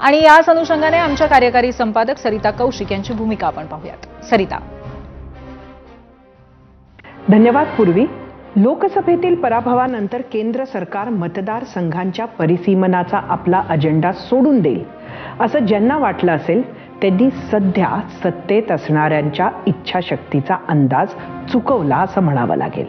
आणि याच अनुषंगाने आमच्या कार्यकारी संपादक सरिता कौशिक यांची भूमिका आपण पाहूयात. सरिता. धन्यवाद पूर्वी. लोकसभेतील पराभवानंतर केंद्र सरकार मतदारसंघांच्या परिसीमनाचा आपला अजेंडा सोडून देईल असं ज्यांना वाटलं असेल त्यांनी सध्या सत्तेत असणाऱ्यांच्या इच्छाशक्तीचा अंदाज चुकवला असं म्हणावं लागेल.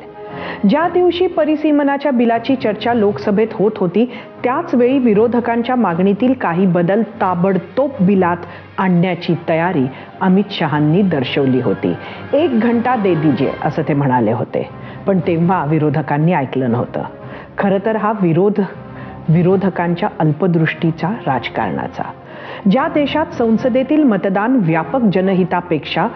ज्या दिवशी परिसीमनाच्या बिलाची चर्चा लोकसभेत होत होती त्याच वेळी विरोधकांच्या मागणीतील काही बदल ताबडतोब बिलात आणण्याची तयारी अमित शहांनी दर्शवली होती. 1 घंटा दे दीजिए असं ते म्हणाले होते. पण तेव्हा विरोधकांनी ऐकलं नव्हतं. खरं तर हा विरोधकांच्या अल्पदृष्टीचा राजकारणाचा. ज्या देशात संसदेतील मतदान व्यापक जनहितापेक्षा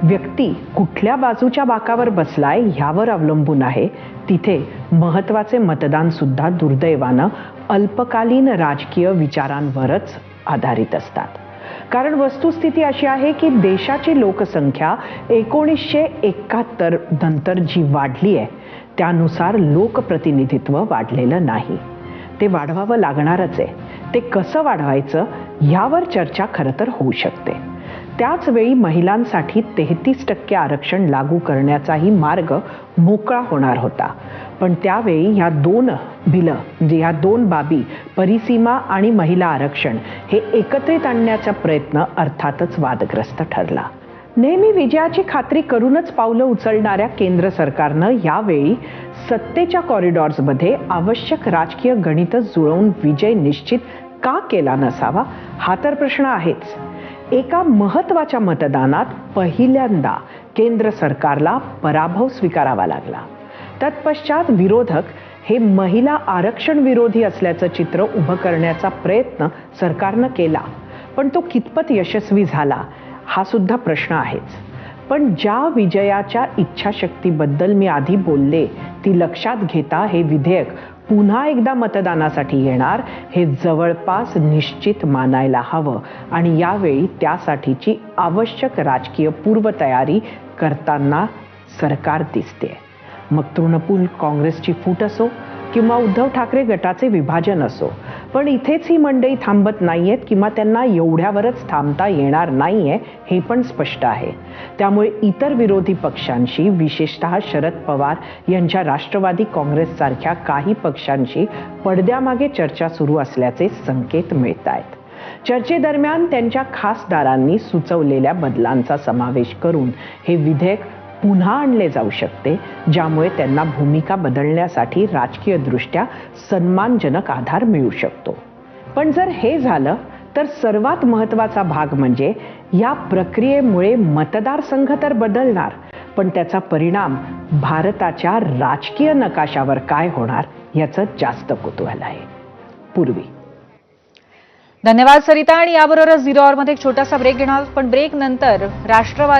व्यक्ती कुठल्या बाजूच्या बाकावर बसलाय ह्यावर अवलंबून आहे, तिथे महत्त्वाचे मतदान सुद्धा दुर्दैवानं अल्पकालीन राजकीय विचारांवरच आधारित असतात. कारण वस्तुस्थिती अशी आहे की देशाची लोकसंख्या 1971 नंतर जी वाढली आहे त्यानुसार लोकप्रतिनिधित्व वाढलेलं नाही. ते वाढवावं लागणारच आहे. ते कसं वाढवायचं यावर चर्चा खरं तर होऊ शकते. त्याच वेळी महिलांसाठी 33% आरक्षण लागू करण्याचाही मार्ग मोकळा होणार होता. पण त्यावेळी ह्या दोन बाबी परिसीमा आणि महिला आरक्षण हे एकत्रित आणण्याचा प्रयत्न अर्थातच वादग्रस्त ठरला. नेहमी विजयाची खात्री करूनच पावलं उचलणाऱ्या केंद्र सरकारनं यावेळी सत्तेच्या कॉरिडॉर्समध्ये आवश्यक राजकीय गणितच जुळवून विजय निश्चित का केला नसावा हा तर प्रश्न आहेच. एका महत्त्वाच्या मतदानात पहिल्यांदा केंद्र सरकारला पराभव स्वीकारावा लागला. तत्पश्चात विरोधक हे महिला आरक्षण विरोधी असल्याचं चित्र उभं करण्याचा प्रयत्न सरकारनं केला. पण तो कितपत यशस्वी झाला हा सुद्धा प्रश्न आहेच. पण ज्या विजयाच्या इच्छाशक्तीबद्दल मी आधी बोलले ती लक्षात घेता हे विधेयक पुन्हा एकदा मतदानासाठी येणार हे जवळपास निश्चित मानायला हवं. आणि यावेळी त्यासाठीची आवश्यक राजकीय पूर्वतयारी करताना सरकार दिसते. मग तृणमूल काँग्रेसची फूट असो किंवा उद्धव ठाकरे गटाचे विभाजन असो, पण इथेच ही मंडळी थांबत नाहीयेत किंवा त्यांना एवढ्यावरच थांबता येणार नाहीये हे पण स्पष्ट आहे. त्यामुळे इतर विरोधी पक्षांशी विशेषतः शरद पवार यांच्या राष्ट्रवादी काँग्रेस सारख्या काही पक्षांशी पडद्यामागे चर्चा सुरू असल्याचे संकेत मिळत आहेत. चर्चेदरम्यान त्यांच्या खासदारांनी सुचवलेल्या बदलांचा समावेश करून हे विधेयक पुन्हा आणले जाऊ शकते, ज्यामुळे त्यांना भूमिका बदलण्यासाठी राजकीयदृष्ट्या सन्मानजनक आधार मिळू शकतो. पण जर हे झालं तर सर्वात महत्त्वाचा भाग म्हणजे या प्रक्रियेमुळे मतदारसंघ तर बदलणार, पण त्याचा परिणाम भारताच्या राजकीय नकाशावर काय होणार याचं जास्त कुतूहल आहे. पूर्वी. धन्यवाद सरिता. आणि याबरोबरच 0 आवरमध्ये एक छोटासा ब्रेक घेणार. पण ब्रेक नंतर राष्ट्रवादी